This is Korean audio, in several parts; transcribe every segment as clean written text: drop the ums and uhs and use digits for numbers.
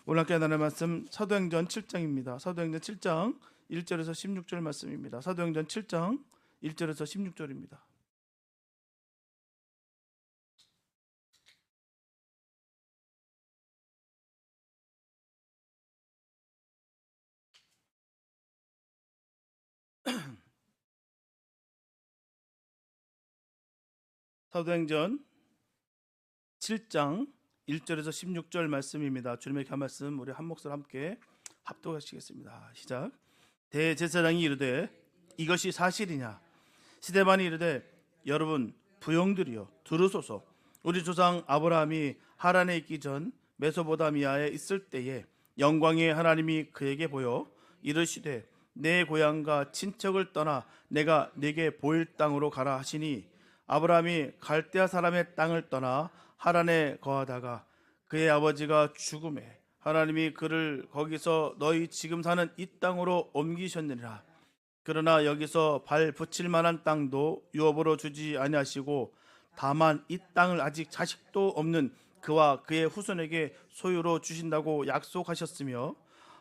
오늘 함께 나눌 말씀 사도행전 7장입니다. 사도행전 7장 1절에서 16절 말씀입니다. 사도행전 7장 1절에서 16절입니다. 사도행전 7장 1절에서 16절 말씀입니다. 주님의 그 말씀 우리 한 목소리 함께 합독하시겠습니다. 시작. 대제사장이 이르되 이것이 사실이냐? 스데반이 이르되 여러분 부형들이여 들으소서. 우리 조상 아브라함이 하란에 있기 전 메소포타미아에 있을 때에 영광의 하나님이 그에게 보여 이르시되 내 고향과 친척을 떠나 내가 네게 보일 땅으로 가라 하시니 아브라함이 갈대아 사람의 땅을 떠나 하란에 거하다가 그의 아버지가 죽음에 하나님이 그를 거기서 너희 지금 사는 이 땅으로 옮기셨느니라. 그러나 여기서 발 붙일 만한 땅도 유업으로 주지 아니하시고 다만 이 땅을 아직 자식도 없는 그와 그의 후손에게 소유로 주신다고 약속하셨으며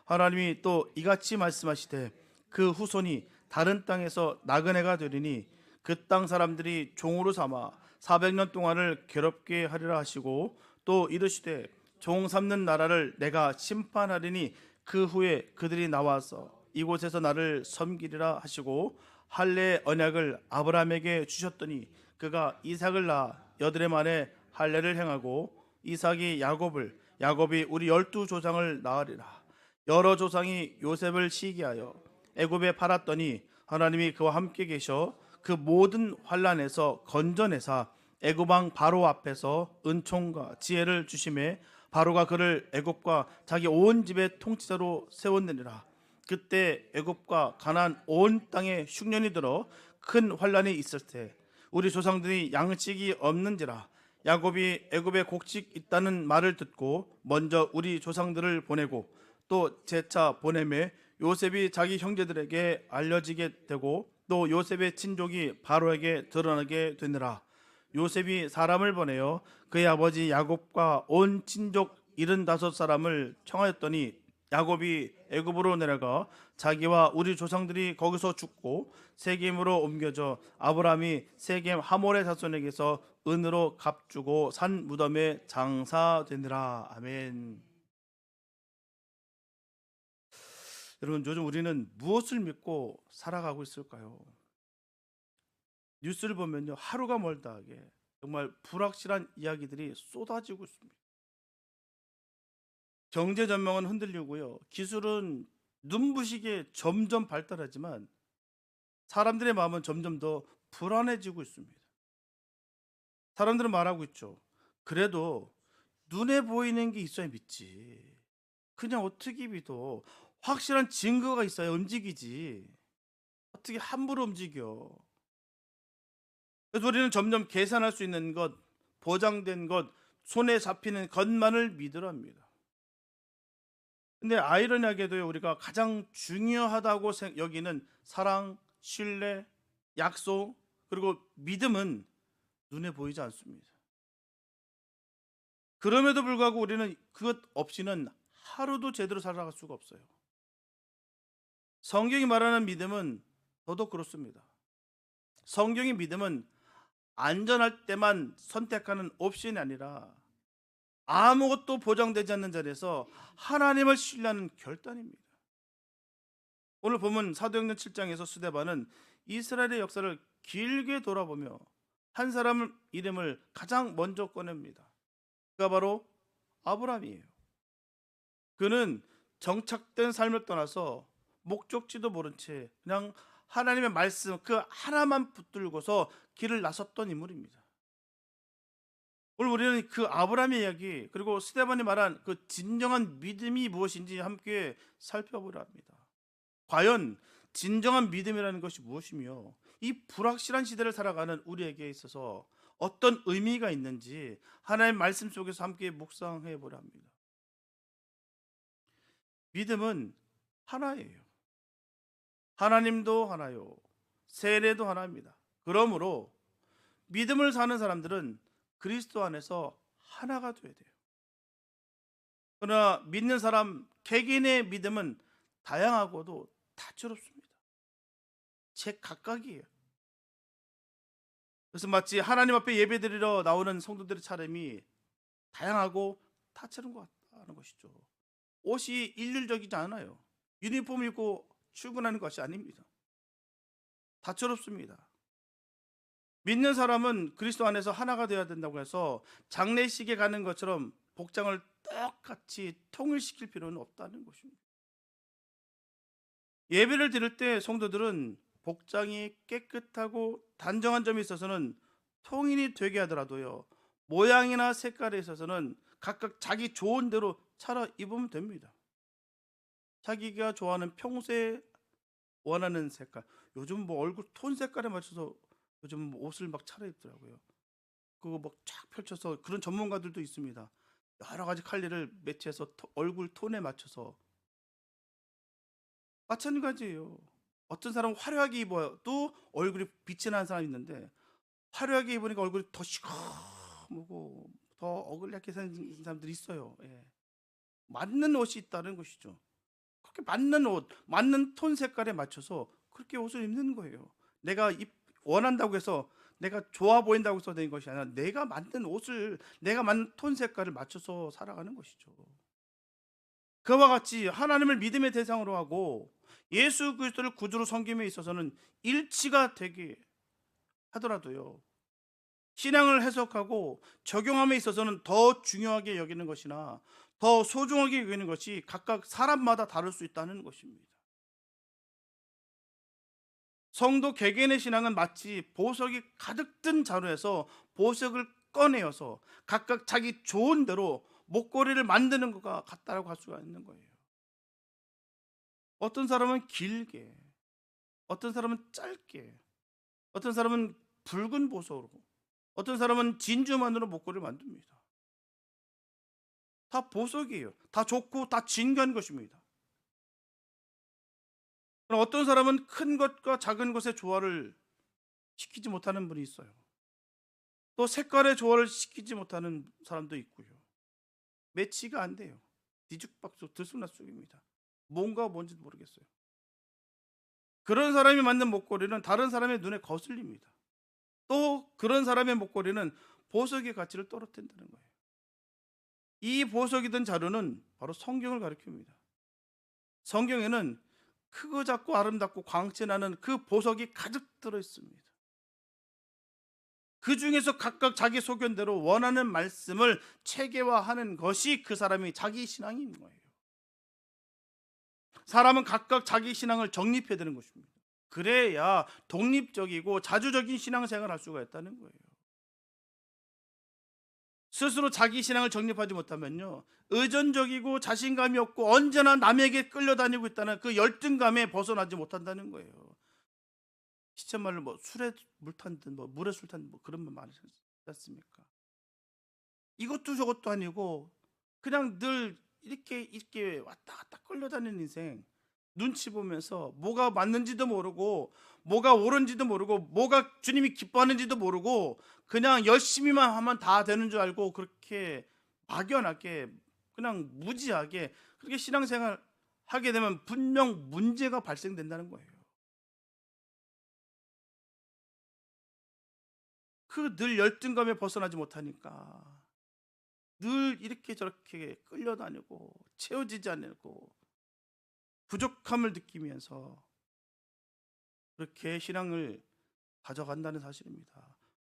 하나님이 또 이같이 말씀하시되 그 후손이 다른 땅에서 나그네가 되리니 그 땅 사람들이 종으로 삼아 400년 동안을 괴롭게 하리라 하시고 또 이르시되 종 삼는 나라를 내가 심판하리니 그 후에 그들이 나와서 이곳에서 나를 섬기리라 하시고 할례 언약을 아브라함에게 주셨더니 그가 이삭을 낳아 여드레 만에 할례를 행하고 이삭이 야곱을 야곱이 우리 12조상을 낳으리라. 여러 조상이 요셉을 시기하여 애굽에 팔았더니 하나님이 그와 함께 계셔 그 모든 환난에서 건져내사 애굽 왕 바로 앞에서 은총과 지혜를 주심에 바로가 그를 애굽과 자기 온 집의 통치자로 세웠느니라. 그때 애굽과 가나안 온 땅에 흉년이 들어 큰 환난이 있을 때 우리 조상들이 양식이 없는지라 야곱이 애굽에 곡식 있다는 말을 듣고 먼저 우리 조상들을 보내고 또 재차 보내매 요셉이 자기 형제들에게 알려지게 되고 또 요셉의 친족이 바로에게 드러나게 되느라. 요셉이 사람을 보내어 그의 아버지 야곱과 온 친족 75사람을 청하였더니 야곱이 애굽으로 내려가 자기와 우리 조상들이 거기서 죽고 세겜으로 옮겨져 아브라함이 세겜 하몰의 자손에게서 은으로 값주고 산 무덤에 장사되니라. 아멘. 여러분, 요즘 우리는 무엇을 믿고 살아가고 있을까요? 뉴스를 보면요, 하루가 멀다 하게 정말 불확실한 이야기들이 쏟아지고 있습니다. 경제 전망은 흔들리고요, 기술은 눈부시게 점점 발달하지만 사람들의 마음은 점점 더 불안해지고 있습니다. 사람들은 말하고 있죠. 그래도 눈에 보이는 게 있어야 믿지. 그냥 어떻게 믿어? 확실한 증거가 있어야 움직이지. 어떻게 함부로 움직여? 그래서 우리는 점점 계산할 수 있는 것, 보장된 것, 손에 잡히는 것만을 믿으려 합니다. 근데 아이러니하게도 우리가 가장 중요하다고 여기는 사랑, 신뢰, 약속, 그리고 믿음은 눈에 보이지 않습니다. 그럼에도 불구하고 우리는 그것 없이는 하루도 제대로 살아갈 수가 없어요. 성경이 말하는 믿음은 더더욱 그렇습니다. 성경의 믿음은 안전할 때만 선택하는 옵션이 아니라 아무것도 보장되지 않는 자리에서 하나님을 신뢰하는 결단입니다. 오늘 보면 사도행전 7장에서 스데반은 이스라엘의 역사를 길게 돌아보며 한 사람 이름을 가장 먼저 꺼냅니다. 그가 바로 아브라함이에요. 그는 정착된 삶을 떠나서 목적지도 모른 채 그냥 하나님의 말씀 그 하나만 붙들고서 길을 나섰던 인물입니다. 오늘 우리는 그 아브라함의 이야기 그리고 스데반이 말한 그 진정한 믿음이 무엇인지 함께 살펴보려 합니다. 과연 진정한 믿음이라는 것이 무엇이며 이 불확실한 시대를 살아가는 우리에게 있어서 어떤 의미가 있는지 하나님의 말씀 속에서 함께 묵상해 보려 합니다. 믿음은 하나예요. 하나님도 하나요. 세례도 하나입니다. 그러므로 믿음을 사는 사람들은 그리스도 안에서 하나가 되어야 돼요. 그러나 믿는 사람 개개인의 믿음은 다양하고도 다채롭습니다. 제각각이에요. 그래서 마치 하나님 앞에 예배드리러 나오는 성도들의 차림이 다양하고 다채로운 것 같다는 것이죠. 옷이 일률적이지 않아요. 유니폼 입고 출근하는 것이 아닙니다. 다채롭습니다. 믿는 사람은 그리스도 안에서 하나가 되어야 된다고 해서 장례식에 가는 것처럼 복장을 똑같이 통일시킬 필요는 없다는 것입니다. 예배를 드릴 때 성도들은 복장이 깨끗하고 단정한 점이 있어서는 통일이 되게 하더라도요, 모양이나 색깔에 있어서는 각각 자기 좋은 대로 차려 입으면 됩니다. 자기가 좋아하는 평소에 원하는 색깔, 요즘 뭐 얼굴 톤 색깔에 맞춰서 요즘 뭐 옷을 막 차려입더라고요. 그거 막 쫙 펼쳐서, 그런 전문가들도 있습니다. 여러 가지 컬러를 매치해서 얼굴 톤에 맞춰서. 마찬가지예요. 어떤 사람은 화려하게 입어도 얼굴이 빛이 나는 사람이 있는데, 화려하게 입으니까 얼굴이 더 시커멓고 더 어글리하게 생긴 사람들이 있어요. 예. 맞는 옷이 있다는 것이죠. 그렇게 맞는 옷, 맞는 톤 색깔에 맞춰서 그렇게 옷을 입는 거예요. 내가 원한다고 해서, 내가 좋아 보인다고 해서 된 것이 아니라 내가 만든 옷을, 내가 만든 톤 색깔을 맞춰서 살아가는 것이죠. 그와 같이 하나님을 믿음의 대상으로 하고 예수 그리스도를 구주로 섬김에 있어서는 일치가 되게 하더라도요, 신앙을 해석하고 적용함에 있어서는 더 중요하게 여기는 것이나 더 소중하게 여기는 것이 각각 사람마다 다를 수 있다는 것입니다. 성도 개개인의 신앙은 마치 보석이 가득 든 자루에서 보석을 꺼내어서 각각 자기 좋은 대로 목걸이를 만드는 것과 같다라고 할 수가 있는 거예요. 어떤 사람은 길게, 어떤 사람은 짧게, 어떤 사람은 붉은 보석으로, 어떤 사람은 진주만으로 목걸이를 만듭니다. 다 보석이에요. 다 좋고 다 진귀한 것입니다. 그럼 어떤 사람은 큰 것과 작은 것의 조화를 시키지 못하는 분이 있어요. 또 색깔의 조화를 시키지 못하는 사람도 있고요. 매치가 안 돼요. 뒤죽박죽 들쑥날쑥입니다. 뭔가 뭔지도 모르겠어요. 그런 사람이 만든 목걸이는 다른 사람의 눈에 거슬립니다. 또 그런 사람의 목걸이는 보석의 가치를 떨어뜨린다는 거예요. 이 보석이 든 자루는 바로 성경을 가리킵니다. 성경에는 크고 작고 아름답고 광채나는 그 보석이 가득 들어 있습니다. 그 중에서 각각 자기 소견대로 원하는 말씀을 체계화하는 것이 그 사람이 자기 신앙인 거예요. 사람은 각각 자기 신앙을 정립해야 되는 것입니다. 그래야 독립적이고 자주적인 신앙생활을 할 수가 있다는 거예요. 스스로 자기 신앙을 정립하지 못하면요, 의존적이고 자신감이 없고 언제나 남에게 끌려다니고 있다는 그 열등감에 벗어나지 못한다는 거예요. 시쳇말로 뭐 술에 물 탄 듯, 뭐 물에 술 탄 듯, 뭐 그런 말 많이 하지 않습니까? 이것도 저것도 아니고 그냥 늘 이렇게 왔다 갔다 끌려다니는 인생, 눈치 보면서 뭐가 맞는지도 모르고 뭐가 옳은지도 모르고 뭐가 주님이 기뻐하는지도 모르고 그냥 열심히만 하면 다 되는 줄 알고 그렇게 막연하게 그냥 무지하게 그렇게 신앙생활 하게 되면 분명 문제가 발생된다는 거예요. 그 늘 열등감에 벗어나지 못하니까 늘 이렇게 저렇게 끌려다니고 채워지지 않고 부족함을 느끼면서 그렇게 신앙을 가져간다는 사실입니다.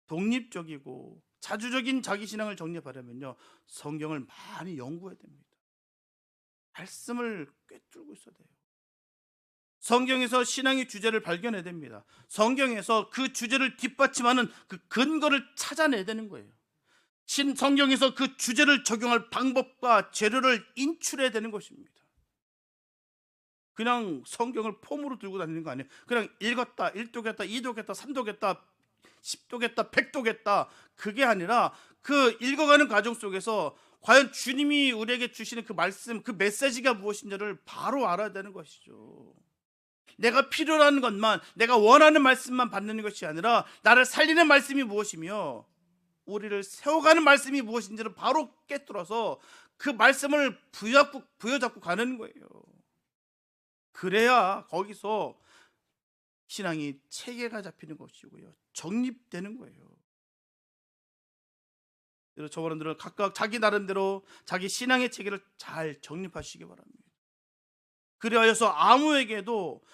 독립적이고 자주적인 자기 신앙을 정립하려면요, 성경을 많이 연구해야 됩니다. 말씀을 꿰뚫고 있어야 돼요. 성경에서 신앙의 주제를 발견해야 됩니다. 성경에서 그 주제를 뒷받침하는 그 근거를 찾아내야 되는 거예요. 성경에서 그 주제를 적용할 방법과 재료를 인출해야 되는 것입니다. 그냥 성경을 폼으로 들고 다니는 거 아니에요. 그냥 읽었다, 일독했다, 이독했다, 삼독했다, 십독했다, 백독했다, 그게 아니라 그 읽어가는 과정 속에서 과연 주님이 우리에게 주시는 그 말씀, 그 메시지가 무엇인지를 바로 알아야 되는 것이죠. 내가 필요한 것만, 내가 원하는 말씀만 받는 것이 아니라 나를 살리는 말씀이 무엇이며 우리를 세워가는 말씀이 무엇인지를 바로 꿰뚫어서 그 말씀을 부여잡고 가는 거예요. 그래야 거기서 신앙이 체계가 잡히는 것이고요, 정립되는 거예요. 그래서 저번들은 각각 자기 나름대로 자기 신앙의 체계를 잘 정립하시기 바랍니다. 그리하여서 아무에게도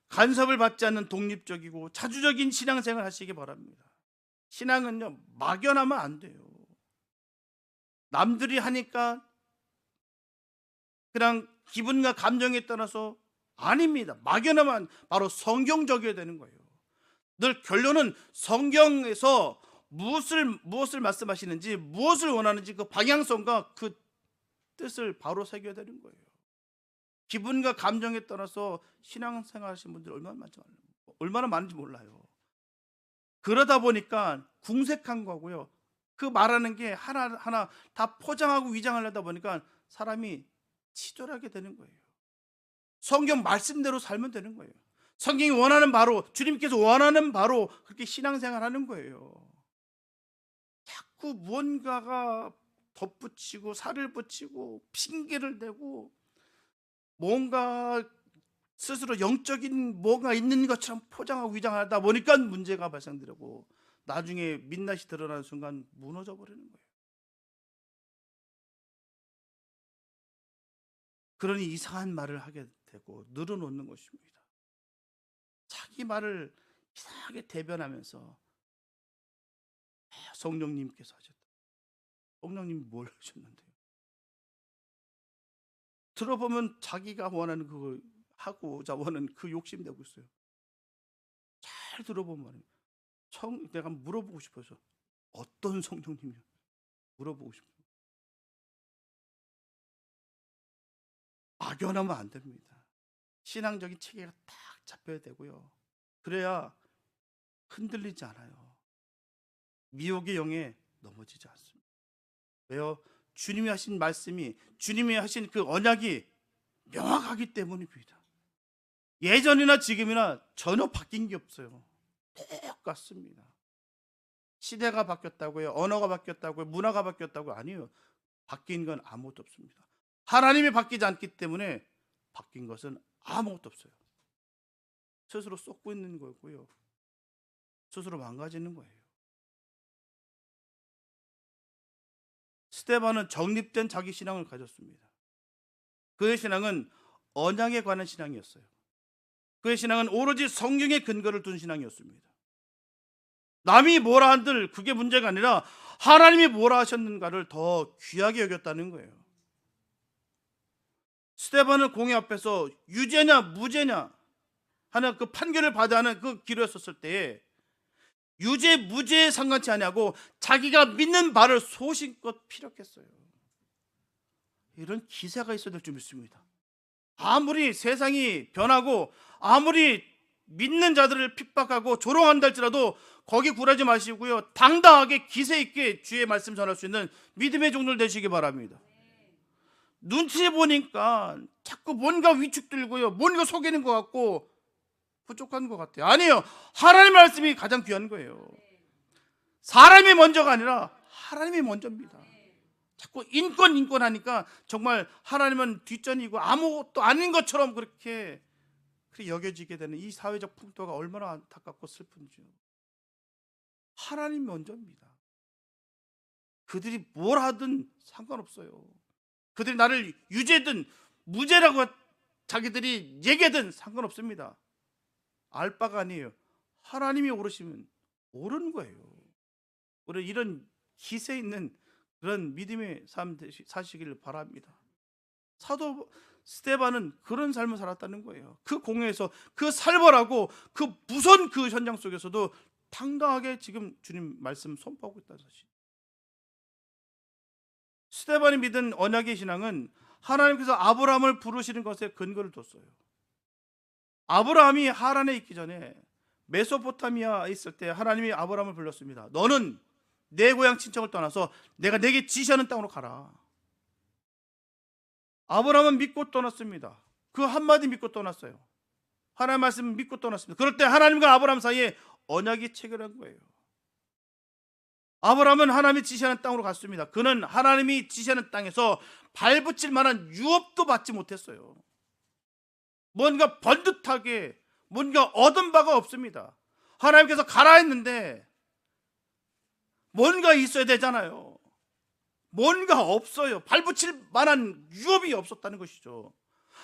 간섭을 받지 않는 독립적이고 자주적인 신앙생활 하시기 바랍니다. 신앙은요, 막연하면 안 돼요. 남들이 하니까 그냥 기분과 감정에 따라서 아닙니다. 막연하면 바로 성경적이어야 되는 거예요. 늘 결론은 성경에서 무엇을 말씀하시는지, 무엇을 원하는지 그 방향성과 그 뜻을 바로 새겨야 되는 거예요. 기분과 감정에 따라서 신앙생활 하시는 분들 얼마나 많은지 몰라요. 그러다 보니까 궁색한 거고요, 그 말하는 게 하나하나 다 포장하고 위장하려다 보니까 사람이 치졸하게 되는 거예요. 성경 말씀대로 살면 되는 거예요. 성경이 원하는 바로, 주님께서 원하는 바로 그렇게 신앙생활 하는 거예요. 자꾸 무언가가 덧붙이고 살을 붙이고 핑계를 대고 뭔가 스스로 영적인 뭐가 있는 것처럼 포장하고 위장하다 보니까 문제가 발생되고 나중에 민낯이 드러나는 순간 무너져 버리는 거예요. 그러니 이상한 말을 하게 되고 늘어놓는 것입니다. 자기 말을 이상하게 대변하면서 성령님께서 하셨다. 성령님이 뭘 하셨는데요? 들어보면 자기가 원하는 그거 하고자 원하는 그 욕심 내고 있어요. 잘 들어보면 말이에요. 내가 물어보고 싶어서 어떤 성령님이요? 물어보고 싶어요. 막연하면 안 됩니다. 신앙적인 체계가 딱 잡혀야 되고요. 그래야 흔들리지 않아요. 미혹의 영에 넘어지지 않습니다. 왜요? 주님이 하신 말씀이, 주님이 하신 그 언약이 명확하기 때문입니다. 예전이나 지금이나 전혀 바뀐 게 없어요. 똑같습니다. 시대가 바뀌었다고요, 언어가 바뀌었다고요, 문화가 바뀌었다고요? 아니에요. 바뀐 건 아무것도 없습니다. 하나님이 바뀌지 않기 때문에 바뀐 것은 아무것도 없어요. 스스로 쏟고 있는 거고요, 스스로 망가지는 거예요. 스데반은 정립된 자기 신앙을 가졌습니다. 그의 신앙은 언약에 관한 신앙이었어요. 그의 신앙은 오로지 성경의 근거를 둔 신앙이었습니다. 남이 뭐라 한들 그게 문제가 아니라 하나님이 뭐라 하셨는가를 더 귀하게 여겼다는 거예요. 스데반은 공회 앞에서 유죄냐 무죄냐 하는 그 판결을 받아야 하는 그 기로에 섰을 때에 유죄 무죄에 상관치 않냐고 자기가 믿는 바를 소신껏 피력했어요. 이런 기세가 있어야 될 줄 믿습니다. 아무리 세상이 변하고 아무리 믿는 자들을 핍박하고 조롱한다 할지라도 거기 굴하지 마시고요, 당당하게 기세 있게 주의 말씀 전할 수 있는 믿음의 종들 되시기 바랍니다. 눈치 보니까 자꾸 뭔가 위축들고요, 뭔가 속이는 것 같고 부족한 것 같아요. 아니에요. 하나님 말씀이 가장 귀한 거예요. 사람이 먼저가 아니라 하나님이 먼저입니다. 자꾸 인권 하니까 정말 하나님은 뒷전이고 아무것도 아닌 것처럼 그렇게 여겨지게 되는 이 사회적 풍토가 얼마나 안타깝고 슬픈지요. 하나님이 먼저입니다. 그들이 뭘 하든 상관없어요. 그들이 나를 유죄든 무죄라고 자기들이 얘기하든 상관없습니다. 알 바가 아니에요. 하나님이 오르시면 오르는 거예요. 우리 이런 기세 있는 그런 믿음의 삶 사시기를 바랍니다. 사도 스데반은 그런 삶을 살았다는 거예요. 그 공회에서 그 살벌하고 그 무서운 그 현장 속에서도 당당하게 지금 주님 말씀 선포하고 있다는 사실. 스데반이 믿은 언약의 신앙은 하나님께서 아브라함을 부르시는 것에 근거를 뒀어요. 아브라함이 하란에 있기 전에 메소포타미아에 있을 때 하나님이 아브라함을 불렀습니다. 너는 내 고향 친척을 떠나서 내가 내게 지시하는 땅으로 가라. 아브라함은 믿고 떠났습니다. 그 한마디 믿고 떠났어요. 하나님의 말씀 믿고 떠났습니다. 그럴 때 하나님과 아브라함 사이에 언약이 체결한 거예요. 아브라함은 하나님이 지시하는 땅으로 갔습니다. 그는 하나님이 지시하는 땅에서 발붙일 만한 유업도 받지 못했어요. 뭔가 번듯하게 뭔가 얻은 바가 없습니다. 하나님께서 가라 했는데 뭔가 있어야 되잖아요. 뭔가 없어요. 발붙일 만한 유업이 없었다는 것이죠.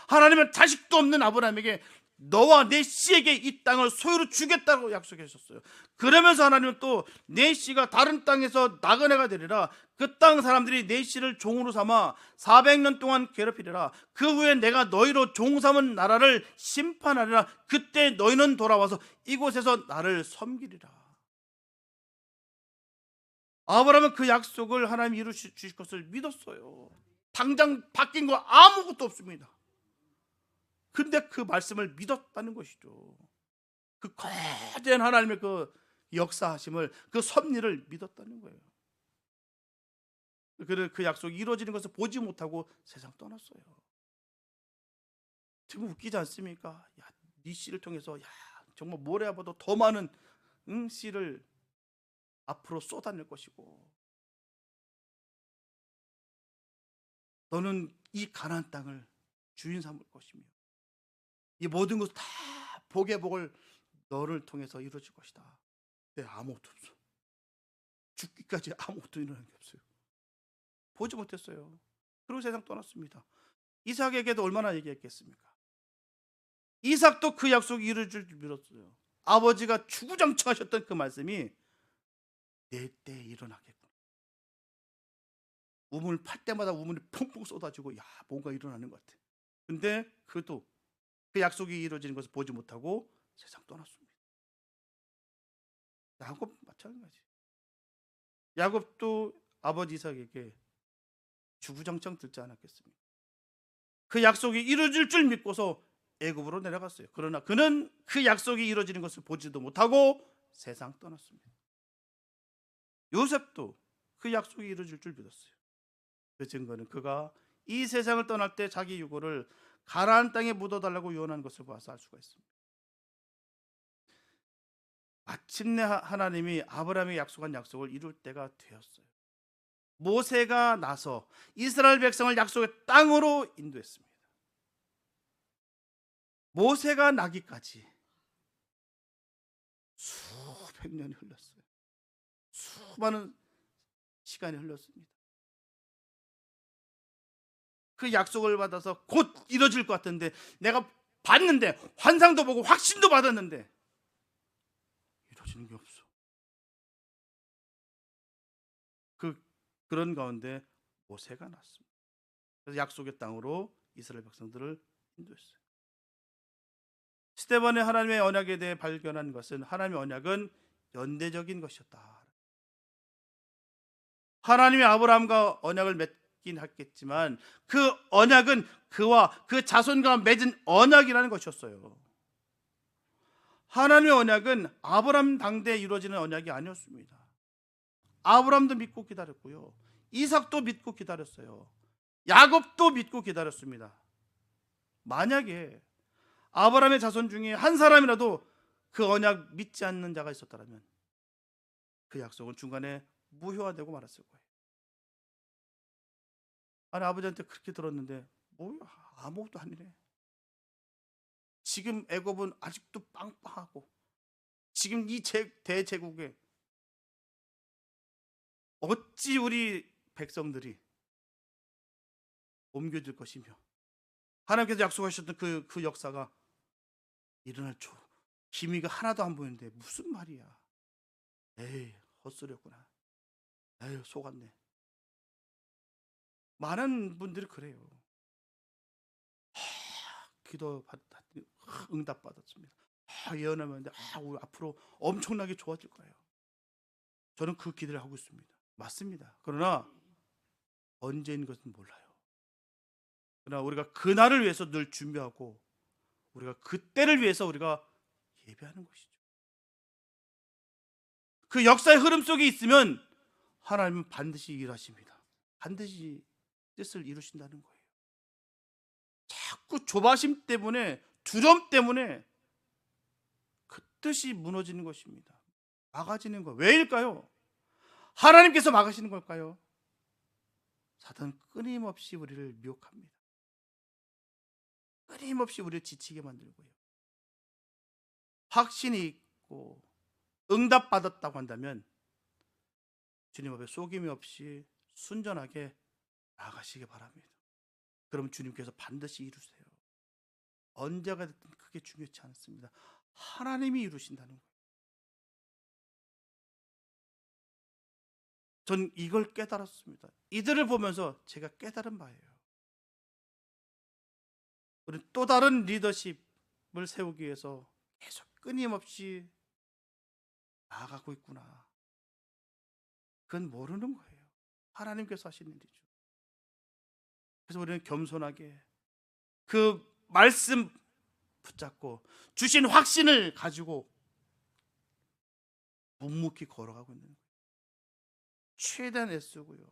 하나님은 자식도 없는 아브라함에게 너와 내 씨에게 이 땅을 소유로 주겠다고 약속하셨어요. 그러면서 하나님은 또 내 씨가 다른 땅에서 나그네가 되리라. 그 땅 사람들이 내 씨를 종으로 삼아 400년 동안 괴롭히리라. 그 후에 내가 너희로 종 삼은 나라를 심판하리라. 그때 너희는 돌아와서 이곳에서 나를 섬기리라. 아브라함은 그 약속을 하나님이 이루어 주실 것을 믿었어요. 당장 바뀐 거 아무것도 없습니다. 근데 그 말씀을 믿었다는 것이죠. 그 거대한 하나님의 그 역사하심을, 그 섭리를 믿었다는 거예요. 그 약속이 이루어지는 것을 보지 못하고 세상 떠났어요. 지금 웃기지 않습니까? 야, 네 씨를 통해서 정말 모래보다 더 많은 씨를 앞으로 쏟아낼 것이고, 너는 이 가나안 땅을 주인 삼을 것이며 이 모든 것 다 복의 복을 너를 통해서 이루어질 것이다. 네, 아무것도 없어. 죽기까지 아무것도 일어난 게 없어요. 보지 못했어요. 그리고 세상 떠났습니다. 이삭에게도 얼마나 얘기했겠습니까? 이삭도 그 약속이 이루어질 줄 믿었어요. 아버지가 주구장창하셨던 그 말씀이 내 때에 일어나겠구나. 우물 팔 때마다 우물이 펑펑 쏟아지고 뭔가 일어나는 것 같아. 근데 그도 그 약속이 이루어지는 것을 보지 못하고 세상 떠났습니다. 야곱 마찬가지. 야곱도 아버지 이삭에게 주구장창 듣지 않았겠습니까? 그 약속이 이루어질 줄 믿고서 애굽으로 내려갔어요. 그러나 그는 그 약속이 이루어지는 것을 보지도 못하고 세상 떠났습니다. 요셉도 그 약속이 이루어질 줄 믿었어요. 그 증거는 그가 이 세상을 떠날 때 자기 유고를 가나안 땅에 묻어달라고 유언한 것을 봐서 알 수가 있습니다. 마침내 하나님이 아브라함에게 약속한 약속을 이룰 때가 되었어요. 모세가 나서 이스라엘 백성을 약속의 땅으로 인도했습니다. 모세가 나기까지 수백 년이 흘렀어요. 수많은 시간이 흘렀습니다. 그 약속을 받아서 곧 이루어질 것 같은데, 내가 봤는데, 환상도 보고 확신도 받았는데 이루어지는 게 없어. 그런 가운데 모세가 났습니다. 그래서 약속의 땅으로 이스라엘 백성들을 인도했어요. 스데반의 하나님의 언약에 대해 발견한 것은 하나님의 언약은 연대적인 것이었다. 하나님이 아브라함과 언약을 맺긴 했겠지만 그 언약은 그와 그 자손과 맺은 언약이라는 것이었어요. 하나님의 언약은 아브라함 당대에 이루어지는 언약이 아니었습니다. 아브라함도 믿고 기다렸고요, 이삭도 믿고 기다렸어요. 야곱도 믿고 기다렸습니다. 만약에 아브라함의 자손 중에 한 사람이라도 그 언약 믿지 않는 자가 있었다면 그 약속은 중간에 무효화되고 말았을 거예요. 아니, 아버지한테 그렇게 들었는데 뭐야, 아무것도 아니래. 지금 애굽은 아직도 빵빵하고 지금 이 대제국에 어찌 우리 백성들이 옮겨질 것이며 하나님께서 약속하셨던 그 역사가 일어날 기미가 하나도 안 보이는데 무슨 말이야. 에이, 헛소리였구나. 에이, 속았네. 많은 분들이 그래요. 기도 받았더니 응답 받았습니다. 예언하면 우리 앞으로 엄청나게 좋아질 거예요. 저는 그 기대를 하고 있습니다. 맞습니다. 그러나 언제인 것은 몰라요. 그러나 우리가 그날을 위해서 늘 준비하고 우리가 그때를 위해서 우리가 예배하는 것이죠. 그 역사의 흐름 속에 있으면 하나님은 반드시 일하십니다. 반드시 뜻을 이루신다는 거예요. 자꾸 조바심 때문에, 두려움 때문에 그 뜻이 무너지는 것입니다. 막아지는 거 왜일까요? 하나님께서 막으시는 걸까요? 사탄은 끊임없이 우리를 미혹합니다. 끊임없이 우리를 지치게 만들고요. 확신이 있고 응답받았다고 한다면 주님 앞에 속임이 없이 순전하게 나가시기 바랍니다. 그럼 주님께서 반드시 이루세요. 언제가 됐든 그게 중요치 않습니다. 하나님이 이루신다는 거예요. 전 이걸 깨달았습니다. 이들을 보면서 제가 깨달은 바예요. 우리 또 다른 리더십을 세우기 위해서 계속 끊임없이 나아가고 있구나. 그건 모르는 거예요. 하나님께서 하시는 일이죠. 그래서 우리는 겸손하게 그 말씀 붙잡고 주신 확신을 가지고 묵묵히 걸어가고 있는 거예요. 최대한 애쓰고요.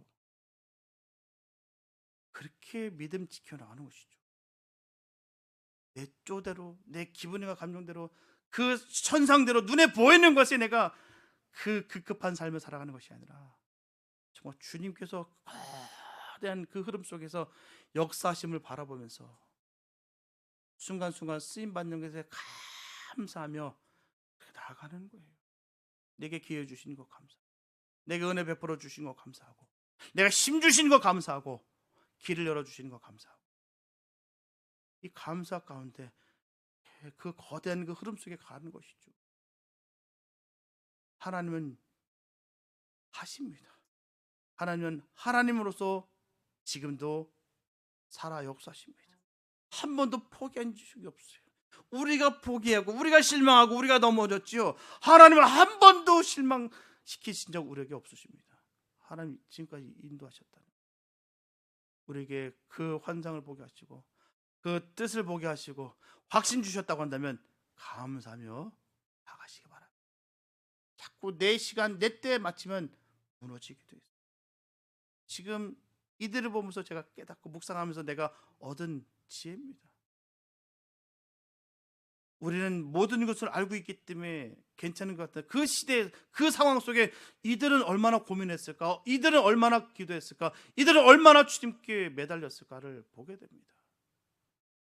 그렇게 믿음 지켜나가는 것이죠. 내 쪼대로, 내 기분과 감정대로, 그 천상대로 눈에 보이는 것에 내가 그 급급한 삶을 살아가는 것이 아니라 정말 주님께서 거대한 그 흐름 속에서 역사하심을 바라보면서 순간순간 쓰임받는 것에 감사하며 나아가는 거예요. 내게 기회 주신 것 감사하고, 내게 은혜 베풀어 주신 것 감사하고, 내가 힘 주신 것 감사하고, 길을 열어주신 것 감사하고, 이 감사 가운데 그 거대한 그 흐름 속에 가는 것이죠. 하나님은 하십니다. 하나님은 하나님으로서 지금도 살아 역사하십니다. 한 번도 포기한 적이 없어요. 우리가 포기하고 우리가 실망하고 우리가 넘어졌지요. 하나님은 한 번도 실망시키신 적 우리에게 없으십니다. 하나님 지금까지 인도하셨다는, 우리에게 그 환상을 보게 하시고 그 뜻을 보게 하시고 확신 주셨다고 한다면 감사하며 나가시기 바랍니다. 자꾸 내 시간 내 때에 맞추면 무너지기도 해요. 지금 이들을 보면서 제가 깨닫고 묵상하면서 내가 얻은 지혜입니다. 우리는 모든 것을 알고 있기 때문에 괜찮은 것 같아요. 그 시대, 그 상황 속에 이들은 얼마나 고민했을까? 이들은 얼마나 기도했을까? 이들은 얼마나 주님께 매달렸을까를 보게 됩니다.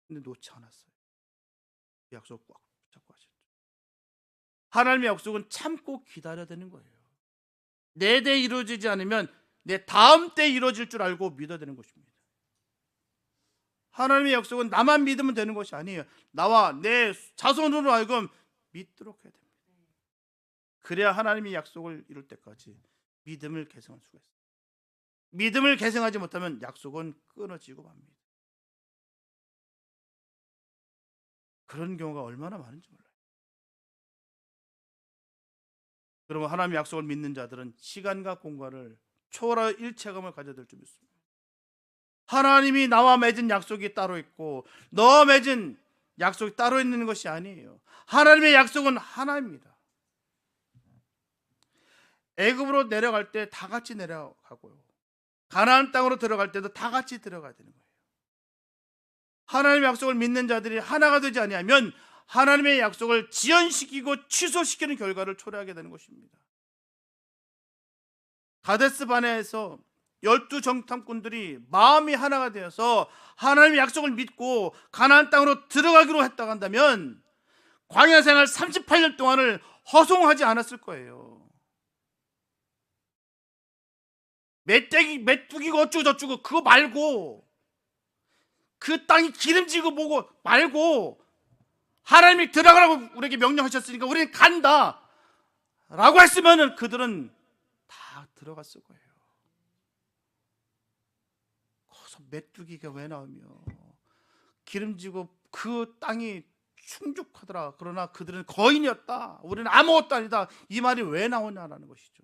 근데 놓지 않았어요. 약속 꽉 붙잡고 하셨죠. 하나님의 약속은 참고 기다려야 되는 거예요. 내 대 이루어지지 않으면 내 다음 때 이루어질 줄 알고 믿어야 되는 것입니다. 하나님의 약속은 나만 믿으면 되는 것이 아니에요. 나와 내 자손으로 하여금 믿도록 해야 됩니다. 그래야 하나님의 약속을 이룰 때까지 믿음을 계승할 수가 있어요. 믿음을 계승하지 못하면 약속은 끊어지고 맙니다. 그런 경우가 얼마나 많은지 몰라요. 그러면 하나님의 약속을 믿는 자들은 시간과 공간을 초월할 일체감을 가져야 될 줄 믿습니다. 하나님이 나와 맺은 약속이 따로 있고 너와 맺은 약속이 따로 있는 것이 아니에요. 하나님의 약속은 하나입니다. 애굽으로 내려갈 때 다 같이 내려가고요. 가나안 땅으로 들어갈 때도 다 같이 들어가야 되는 거예요. 하나님의 약속을 믿는 자들이 하나가 되지 아니하면 하나님의 약속을 지연시키고 취소시키는 결과를 초래하게 되는 것입니다. 가데스 바네아에서 12 정탐꾼들이 마음이 하나가 되어서 하나님의 약속을 믿고 가나안 땅으로 들어가기로 했다고 한다면 광야 생활 38년 동안을 허송하지 않았을 거예요. 메뚜기가 어쩌고 저쩌고 그거 말고, 그 땅이 기름지고 뭐고 말고, 하나님이 들어가라고 우리에게 명령하셨으니까 우리는 간다 라고 했으면 그들은 다 들어갔을 거예요. 거기서 메뚜기가 왜 나오며 기름지고 그 땅이 충족하더라. 그러나 그들은 거인이었다. 우리는 아무것도 아니다. 이 말이 왜 나오냐라는 것이죠.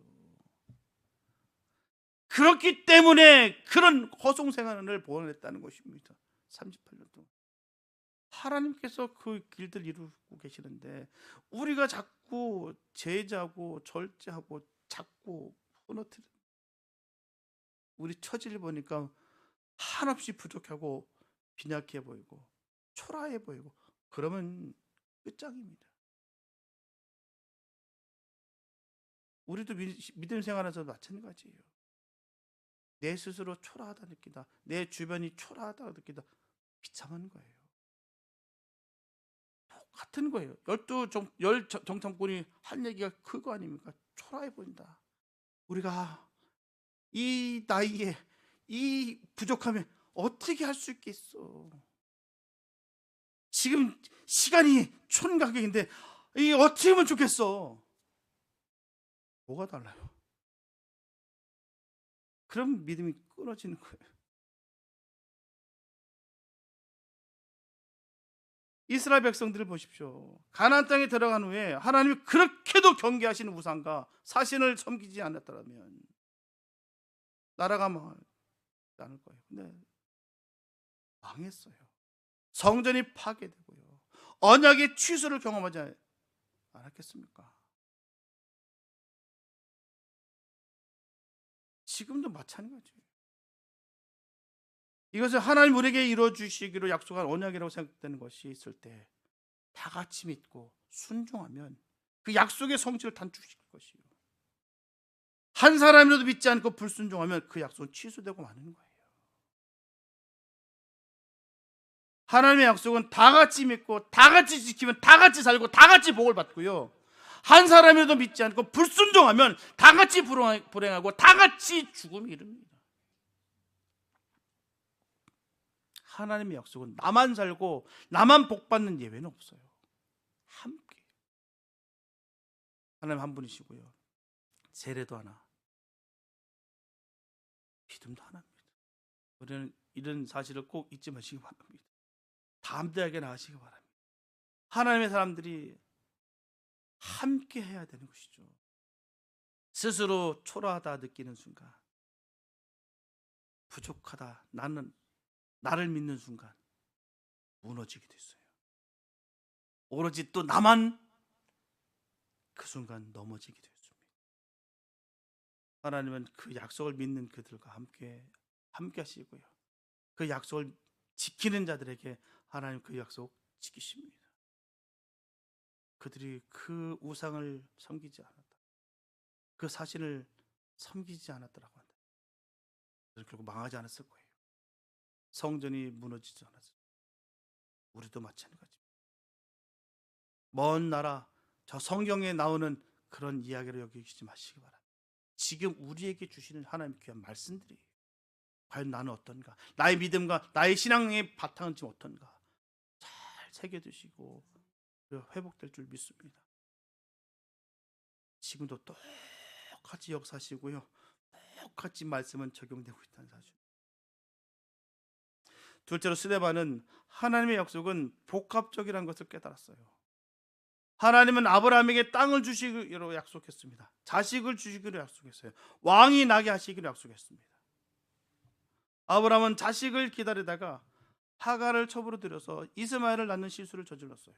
그렇기 때문에 그런 허송생활을 보냈다는 것입니다. 38년 동안. 하나님께서 그 길들 이루고 계시는데 우리가 자꾸 제자고 절제하고 자꾸 무너뜨려. 우리 처지를 보니까 한없이 부족하고 빈약해 보이고 초라해 보이고 그러면 끝장입니다. 우리도 믿음 생활에서 마찬가지예요. 내 스스로 초라하다 느끼다, 내 주변이 초라하다 느끼다, 비참한 거예요. 똑같은 거예요. 열 정탐꾼이 한 얘기가 그거 아닙니까? 초라해 보인다. 우리가 이 나이에 이 부족함에 어떻게 할 수 있겠어? 지금 시간이 촌가격인데 이게 어떻게 하면 좋겠어? 뭐가 달라요? 그럼 믿음이 끊어지는 거예요. 이스라엘 백성들을 보십시오. 가나안 땅에 들어간 후에 하나님이 그렇게도 경계하시는 우상과 사신을 섬기지 않았더라면 나라가 망하지 않을 거예요. 근데 망했어요. 성전이 파괴되고요. 언약의 취소를 경험하지 않았겠습니까? 지금도 마찬가지예요. 이것을 하나님 우리에게 이루어 주시기로 약속한 언약이라고 생각되는 것이 있을 때 다 같이 믿고 순종하면 그 약속의 성취를 단축시킬 것이요. 한 사람이라도 믿지 않고 불순종하면 그 약속은 취소되고 마는 거예요. 하나님의 약속은 다 같이 믿고 다 같이 지키면 다 같이 살고 다 같이 복을 받고요. 한 사람이라도 믿지 않고 불순종하면 다 같이 불행하고 다 같이 죽음이 이릅니다. 하나님의 약속은 나만 살고 나만 복받는 예외는 없어요. 함께 하나님 한 분이시고요. 세례도 하나, 믿음도 하나입니다. 우리는 이런 사실을 꼭 잊지 마시기 바랍니다. 담대하게 나가시기 바랍니다. 하나님의 사람들이 함께 해야 되는 것이죠. 스스로 초라하다 느끼는 순간, 부족하다, 나를 믿는 순간 무너지게 됐어요. 오로지 또 나만 그 순간 넘어지게 됐습니다. 하나님은 그 약속을 믿는 그들과 함께 하시고요. 그 약속을 지키는 자들에게 하나님 그 약속 지키십니다. 그들이 그 우상을 섬기지 않았다, 그 사신을 섬기지 않았더라고 한다, 결국 망하지 않았을 거예요. 성전이 무너지지 않았어요. 우리도 마찬가지입니다. 먼 나라, 저 성경에 나오는 그런 이야기를 여기지 마시기 바랍니다. 지금 우리에게 주시는 하나님의 귀한 말씀들이에요. 과연 나는 어떤가? 나의 믿음과 나의 신앙의 바탕은 지금 어떤가? 잘 새겨두시고 회복될 줄 믿습니다. 지금도 똑같이 역사하시고요, 똑같이 말씀은 적용되고 있다는 사실. 둘째로 스데반은 하나님의 약속은 복합적이라는 것을 깨달았어요. 하나님은 아브라함에게 땅을 주시기로 약속했습니다. 자식을 주시기로 약속했어요. 왕이 나게 하시기로 약속했습니다. 아브라함은 자식을 기다리다가 하갈을 첩으로 들여서 이스마엘을 낳는 실수를 저질렀어요.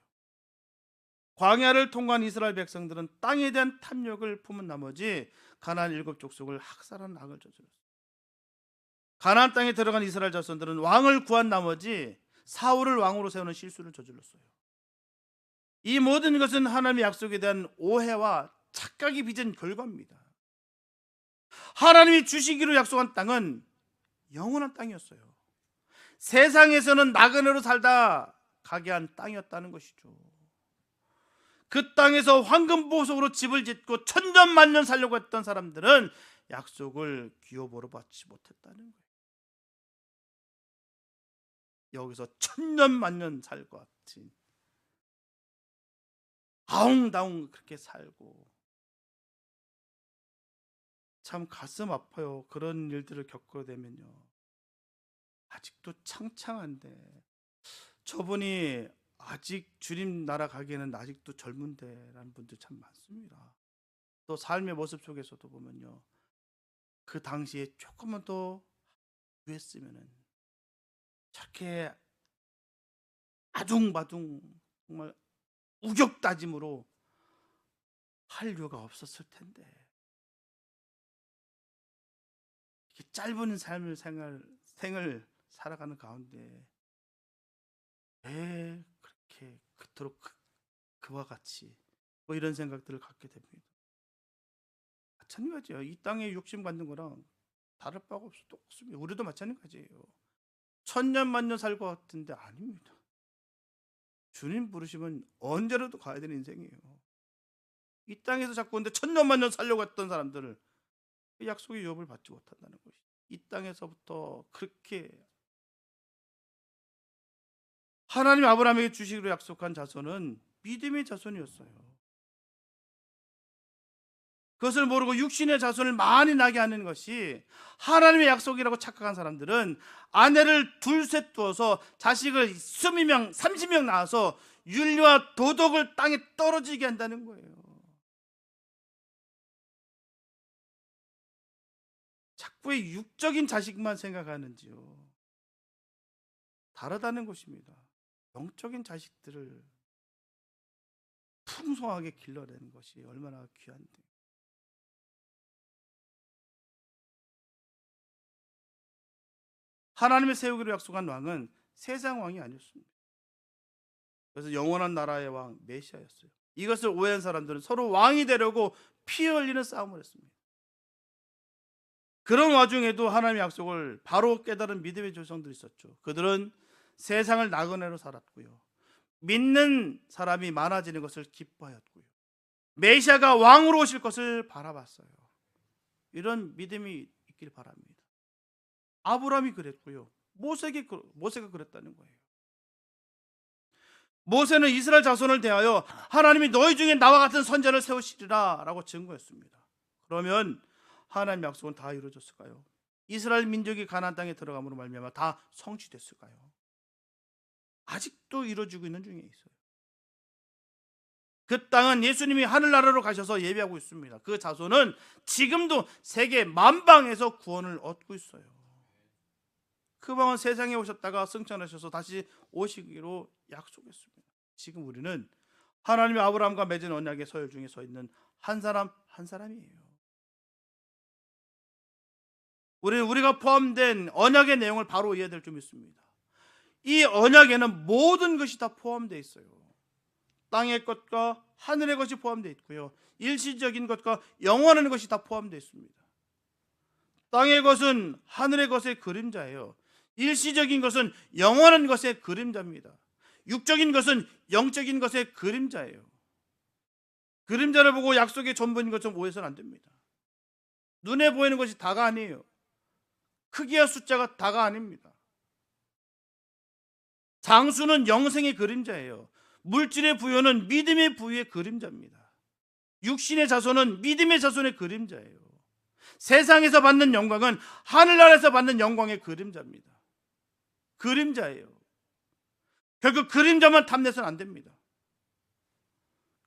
광야를 통과한 이스라엘 백성들은 땅에 대한 탐욕을 품은 나머지 가나안 7 족속을 학살한 악을 저질렀어요. 가나안 땅에 들어간 이스라엘 자손들은 왕을 구한 나머지 사울을 왕으로 세우는 실수를 저질렀어요. 이 모든 것은 하나님의 약속에 대한 오해와 착각이 빚은 결과입니다. 하나님이 주시기로 약속한 땅은 영원한 땅이었어요. 세상에서는 나그네로 살다 가게 한 땅이었다는 것이죠. 그 땅에서 황금 보석으로 집을 짓고 천년만년 살려고 했던 사람들은 약속을 기업으로 받지 못했다는 거예요. 여기서 천년만년 살 것 같은 아웅다웅 그렇게 살고, 참 가슴 아파요. 그런 일들을 겪게 되면요. 아직도 창창한데, 저분이 아직 주님 나라 가기에는 아직도 젊은데 라는 분들 참 많습니다. 또 삶의 모습 속에서도 보면요, 그 당시에 조금만 더 했으면은 저렇게 아둥바둥 정말 우격다짐으로 할 이유가 없었을 텐데, 이렇게 짧은 삶을 생을 살아가는 가운데 왜 그렇게 그토록 그와 같이 뭐 이런 생각들을 갖게 됩니다. 마찬가지예요. 이 땅에 욕심 갖는 거랑 다를 바가 없습니다. 우리도 마찬가지예요. 천년 만년 살 것 같은데 아닙니다. 주님 부르시면 언제라도 가야 되는 인생이에요. 이 땅에서 자꾸 근데 천년 만년 살려고 했던 사람들을 그 약속의 유업을 받지 못한다는 것이, 이 땅에서부터 그렇게 하나님이 아브라함에게 주시기로 약속한 자손은 믿음의 자손이었어요. 그것을 모르고 육신의 자손을 많이 나게 하는 것이 하나님의 약속이라고 착각한 사람들은 아내를 둘셋 두어서 자식을 20명, 30명 낳아서 윤리와 도덕을 땅에 떨어지게 한다는 거예요. 자꾸 육적인 자식만 생각하는지요. 다르다는 것입니다. 영적인 자식들을 풍성하게 길러내는 것이 얼마나 귀한데. 하나님의 세우기로 약속한 왕은 세상 왕이 아니었습니다. 그래서 영원한 나라의 왕 메시아였어요. 이것을 오해한 사람들은 서로 왕이 되려고 피 흘리는 싸움을 했습니다. 그런 와중에도 하나님의 약속을 바로 깨달은 믿음의 조상들이 있었죠. 그들은 세상을 나그네로 살았고요, 믿는 사람이 많아지는 것을 기뻐하였고요, 메시아가 왕으로 오실 것을 바라봤어요. 이런 믿음이 있길 바랍니다. 아브라함이 그랬고요, 모세가 그랬다는 거예요. 모세는 이스라엘 자손을 대하여 하나님이 너희 중에 나와 같은 선자를 세우시리라 라고 증거했습니다. 그러면 하나님의 약속은 다 이루어졌을까요? 이스라엘 민족이 가나안 땅에 들어감으로 말미암아 다 성취됐을까요? 아직도 이루어지고 있는 중에 있어요. 그 땅은 예수님이 하늘나라로 가셔서 예배하고 있습니다. 그 자손은 지금도 세계 만방에서 구원을 얻고 있어요. 그 왕은 세상에 오셨다가 승천하셔서 다시 오시기로 약속했습니다. 지금 우리는 하나님의 아브라함과 맺은 언약의 서열 중에 서 있는 한 사람 한 사람이에요. 우리는 우리가 포함된 언약의 내용을 바로 이해해야 될 줄 믿습니다. 이 언약에는 모든 것이 다 포함되어 있어요. 땅의 것과 하늘의 것이 포함되어 있고요, 일시적인 것과 영원한 것이 다 포함되어 있습니다. 땅의 것은 하늘의 것의 그림자예요. 일시적인 것은 영원한 것의 그림자입니다. 육적인 것은 영적인 것의 그림자예요. 그림자를 보고 약속의 전부인 것처럼 오해서는 안 됩니다. 눈에 보이는 것이 다가 아니에요. 크기와 숫자가 다가 아닙니다. 장수는 영생의 그림자예요. 물질의 부여는 믿음의 부여의 그림자입니다. 육신의 자손은 믿음의 자손의 그림자예요. 세상에서 받는 영광은 하늘나라에서 받는 영광의 그림자입니다. 그림자예요. 결국 그림자만 탐내서는 안 됩니다.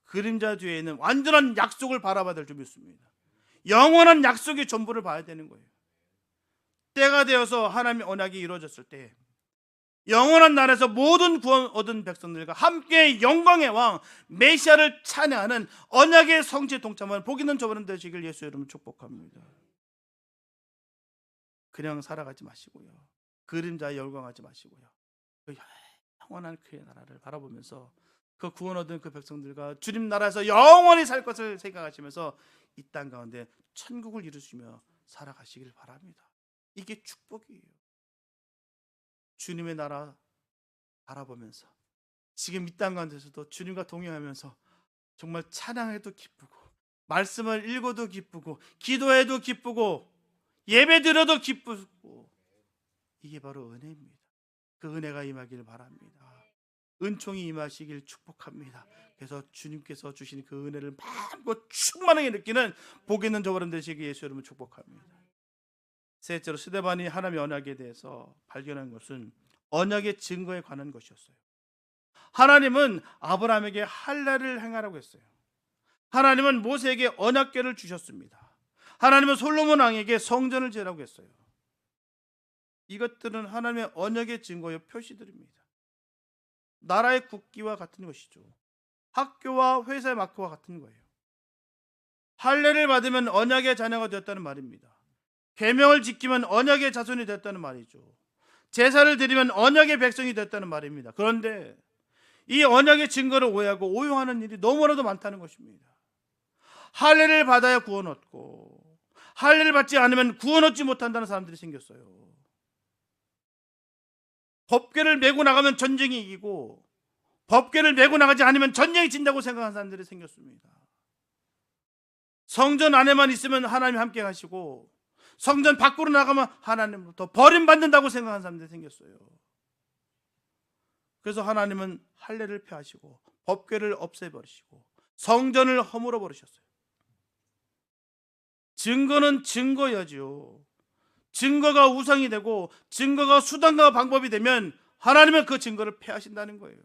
그림자 뒤에는 완전한 약속을 바라봐야 될 줄 믿습니다. 영원한 약속의 전부를 봐야 되는 거예요. 때가 되어서 하나님의 언약이 이루어졌을 때 영원한 나라에서 모든 구원 얻은 백성들과 함께 영광의 왕 메시아를 찬양하는 언약의 성취에 동참하는 복 있는 저버는 되시길 예수 이름으로 축복합니다. 그냥 살아가지 마시고요, 그림자에 열광하지 마시고요, 그 영원한 그의 나라를 바라보면서 그 구원 얻은 그 백성들과 주님 나라에서 영원히 살 것을 생각하시면서 이 땅 가운데 천국을 이루시며 살아가시길 바랍니다. 이게 축복이에요. 주님의 나라 바라보면서 지금 이 땅 가운데서도 주님과 동행하면서 정말 찬양해도 기쁘고, 말씀을 읽어도 기쁘고, 기도해도 기쁘고, 예배드려도 기쁘고, 이게 바로 은혜입니다. 그 은혜가 임하기를 바랍니다. 은총이 임하시길 축복합니다. 그래서 주님께서 주신 그 은혜를 마음껏 충만하게 느끼는 복 있는 저버름 되시기 예수 이름으로 축복합니다. 셋째로 스데반이 하나님의 언약에 대해서 발견한 것은 언약의 증거에 관한 것이었어요. 하나님은 아브라함에게 할례를 행하라고 했어요. 하나님은 모세에게 언약궤를 주셨습니다. 하나님은 솔로몬 왕에게 성전을 지으라고 했어요. 이것들은 하나님의 언약의 증거의 표시들입니다. 나라의 국기와 같은 것이죠. 학교와 회사의 마크와 같은 거예요. 할례를 받으면 언약의 자녀가 되었다는 말입니다. 계명을 지키면 언약의 자손이 됐다는 말이죠. 제사를 드리면 언약의 백성이 됐다는 말입니다. 그런데 이 언약의 증거를 오해하고 오용하는 일이 너무나도 많다는 것입니다. 할례를 받아야 구원 얻고 할례를 받지 않으면 구원 얻지 못한다는 사람들이 생겼어요. 법궤를 메고 나가면 전쟁이 이기고 법궤를 메고 나가지 않으면 전쟁이 진다고 생각하는 사람들이 생겼습니다. 성전 안에만 있으면 하나님 함께 하시고 성전 밖으로 나가면 하나님부터 버림받는다고 생각하는 사람들이 생겼어요. 그래서 하나님은 할례를 폐하시고 법궤를 없애버리시고 성전을 허물어 버리셨어요. 증거는 증거여지요. 증거가 우상이 되고 증거가 수단과 방법이 되면 하나님은 그 증거를 폐하신다는 거예요.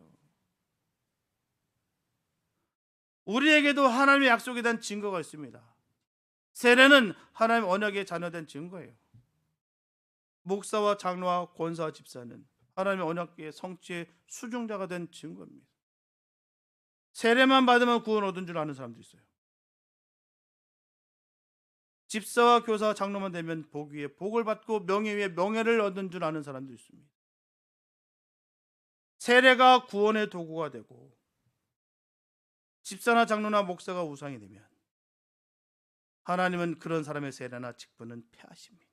우리에게도 하나님의 약속에 대한 증거가 있습니다. 세례는 하나님 언약의 자녀된 증거예요. 목사와 장로와 권사와 집사는 하나님의 언약의 성취의 수종자가 된 증거입니다. 세례만 받으면 구원 얻은 줄 아는 사람도 있어요. 집사와 교사와 장로만 되면 복 위에 복을 받고 명예 위에 명예를 얻은 줄 아는 사람도 있습니다. 세례가 구원의 도구가 되고 집사나 장로나 목사가 우상이 되면 하나님은 그런 사람의 세례나 직분은 폐하십니다.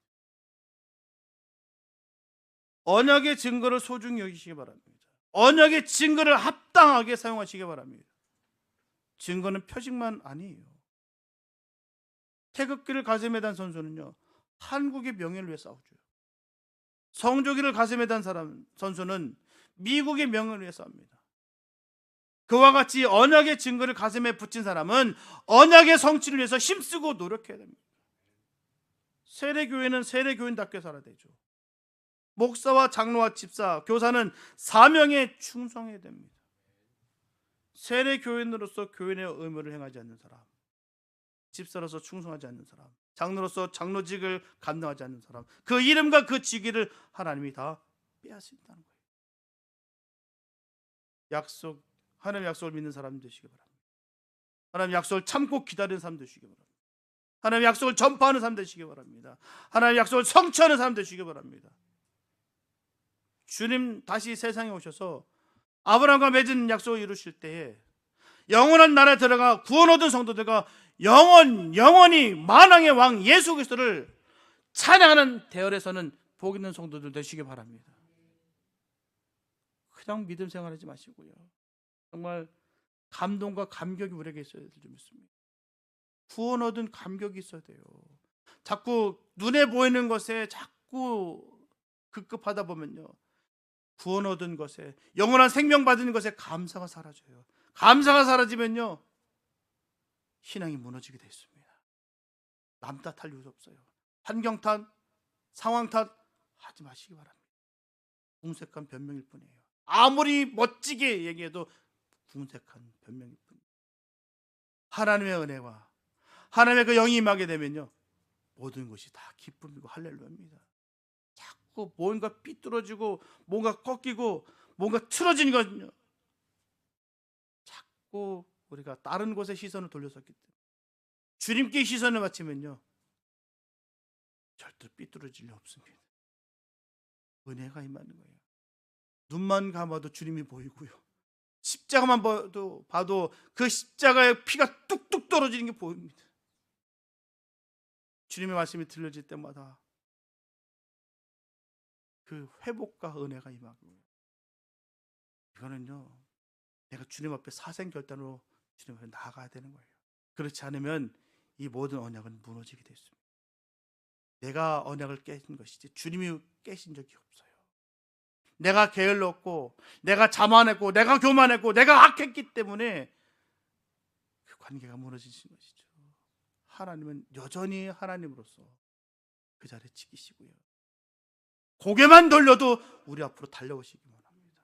언약의 증거를 소중히 여기시기 바랍니다. 언약의 증거를 합당하게 사용하시기 바랍니다. 증거는 표식만 아니에요. 태극기를 가슴에 단 선수는요, 한국의 명예를 위해 싸우죠. 성조기를 가슴에 단 선수는 미국의 명예를 위해 싸웁니다. 그와 같이 언약의 증거를 가슴에 붙인 사람은 언약의 성취를 위해서 힘쓰고 노력해야 됩니다. 세례교회는 세례교인답게 살아야 되죠. 목사와 장로와 집사, 교사는 사명에 충성해야 됩니다. 세례교인으로서 교인의 의무를 행하지 않는 사람, 집사로서 충성하지 않는 사람, 장로로서 장로직을 감당하지 않는 사람, 그 이름과 그 직위를 하나님이 다 빼앗긴다는 거예요. 하나님의 약속을 믿는 사람 되시기 바랍니다. 하나님의 약속을 참고 기다리는 사람 되시기 바랍니다. 하나님의 약속을 전파하는 사람 되시기 바랍니다. 하나님의 약속을 성취하는 사람 되시기 바랍니다. 주님 다시 세상에 오셔서 아브라함과 맺은 약속을 이루실 때에 영원한 나라에 들어가 구원 얻은 성도들과 영원히 만왕의 왕 예수 그리스도를 찬양하는 대열에서는 복 있는 성도들 되시기 바랍니다. 그냥 믿음 생활하지 마시고요, 정말 감동과 감격이 우리에게 있어야 될 줄 믿습니다. 구원 얻은 감격이 있어야 돼요. 자꾸 눈에 보이는 것에 자꾸 급급하다 보면요, 구원 얻은 것에, 영원한 생명 받은 것에 감사가 사라져요. 감사가 사라지면요, 신앙이 무너지게 되어 있습니다. 남 탓할 이유 없어요. 환경 탓, 상황 탓 하지 마시기 바랍니다. 궁색한 변명일 뿐이에요. 아무리 멋지게 얘기해도 궁색한 변명일 뿐입니다. 하나님의 은혜와 하나님의 그 영이 임하게 되면요, 모든 것이 다 기쁨이고 할렐루야입니다. 자꾸 뭔가 삐뚤어지고 뭔가 꺾이고 뭔가 틀어진 거는요, 자꾸 우리가 다른 곳에 시선을 돌렸었기 때문에 주님께 시선을 맞추면요, 절대 삐뚤어질 일 없습니다. 은혜가 임하는 거예요. 눈만 감아도 주님이 보이고요, 십자가만 봐도 그 십자가의 피가 뚝뚝 떨어지는 게 보입니다. 주님의 말씀이 들려질 때마다 그 회복과 은혜가 임하고요, 이거는요, 내가 주님 앞에 사생결단으로 주님 앞에 나아가야 되는 거예요. 그렇지 않으면 이 모든 언약은 무너지게 되어 있습니다. 내가 언약을 깨진 것이지 주님이 깨신 적이 없어요. 내가 게을렀고 내가 자만했고 내가 교만했고 내가 악했기 때문에 그 관계가 무너지신 것이죠. 하나님은 여전히 하나님으로서 그 자리에 지키시고요, 고개만 돌려도 우리 앞으로 달려오시기만 합니다.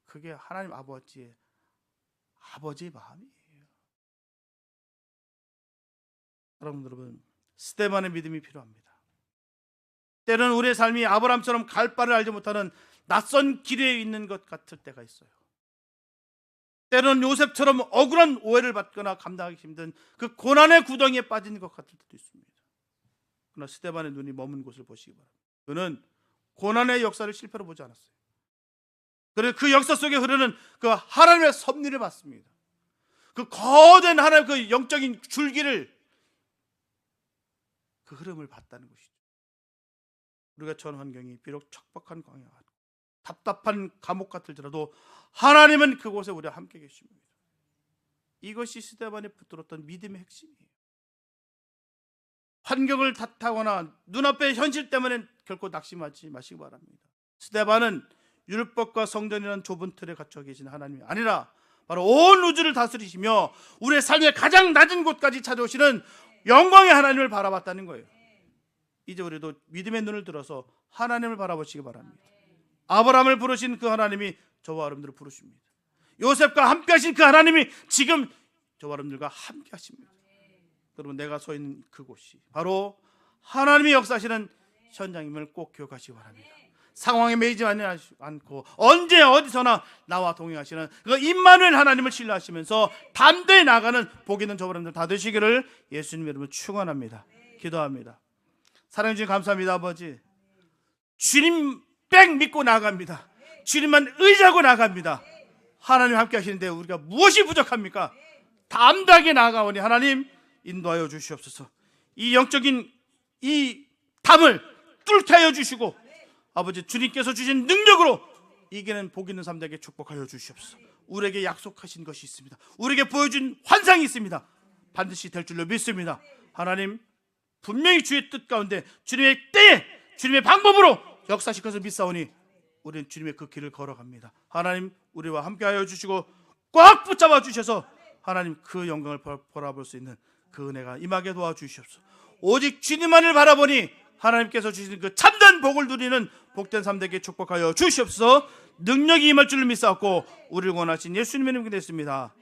그게 하나님 아버지의 마음이에요. 여러분, 스데반의 믿음이 필요합니다. 때로는 우리의 삶이 아브라함처럼 갈 바를 알지 못하는 낯선 길에 있는 것 같을 때가 있어요. 때로는 요셉처럼 억울한 오해를 받거나 감당하기 힘든 그 고난의 구덩이에 빠진 것 같을 때도 있습니다. 그러나 스데반의 눈이 머문 곳을 보시기 바랍니다. 그는 고난의 역사를 실패로 보지 않았어요. 그래서 그 역사 속에 흐르는 그 하나님의 섭리를 봤습니다. 그 거대한 하나님 그 영적인 줄기를, 그 흐름을 봤다는 것이죠. 우리가 처한 환경이 비록 척박한 광야, 답답한 감옥 같을지라도 하나님은 그곳에 우리와 함께 계십니다. 이것이 스데반에 붙들었던 믿음의 핵심이에요. 환경을 탓하거나 눈앞의 현실 때문에 결코 낙심하지 마시기 바랍니다. 스데반은 율법과 성전이라는 좁은 틀에 갇혀 계신 하나님이 아니라 바로 온 우주를 다스리시며 우리의 삶의 가장 낮은 곳까지 찾아오시는 영광의 하나님을 바라봤다는 거예요. 이제 우리도 믿음의 눈을 들어서 하나님을 바라보시기 바랍니다. 아브라함을 부르신 그 하나님이 저와 여러분들을 부르십니다. 요셉과 함께 하신 그 하나님이 지금 저와 여러분들과 함께 하십니다. 여러분, 내가 서 있는 그곳이 바로 하나님이 역사하시는 현장임을 꼭 기억하시기 바랍니다. 상황에 매이지 않고 언제 어디서나 나와 동행하시는 그 임마누엘 하나님을 신뢰하시면서 담대히 나가는 복 있는 저와 여러분들 다 되시기를 예수님 이름으로 축원합니다. 기도합니다. 사랑해 주님 감사합니다. 아버지, 주님 백 믿고 나갑니다. 주님만 의지하고 나갑니다. 하나님 함께 하시는데 우리가 무엇이 부족합니까? 담대하게 나아가오니 하나님 인도하여 주시옵소서. 이 영적인 이 담을 뚫게 하여 주시고 아버지, 주님께서 주신 능력으로 이기는 복 있는 삶 되게 축복하여 주시옵소서. 우리에게 약속하신 것이 있습니다. 우리에게 보여준 환상이 있습니다. 반드시 될 줄로 믿습니다. 하나님, 분명히 주의 뜻 가운데 주님의 때에 주님의 방법으로 역사하실 것을 믿사오니 우리는 주님의 그 길을 걸어갑니다. 하나님, 우리와 함께하여 주시고 꽉 붙잡아 주셔서 하나님 그 영광을 바라볼 수 있는 그 은혜가 임하게 도와주시옵소서. 오직 주님만을 바라보니 하나님께서 주시는 그 참된 복을 누리는 복된 삶 되게 축복하여 주시옵소서. 능력이 임할 줄을 믿사옵고 우리를 원하신 예수님의 이름으로 됐습니다.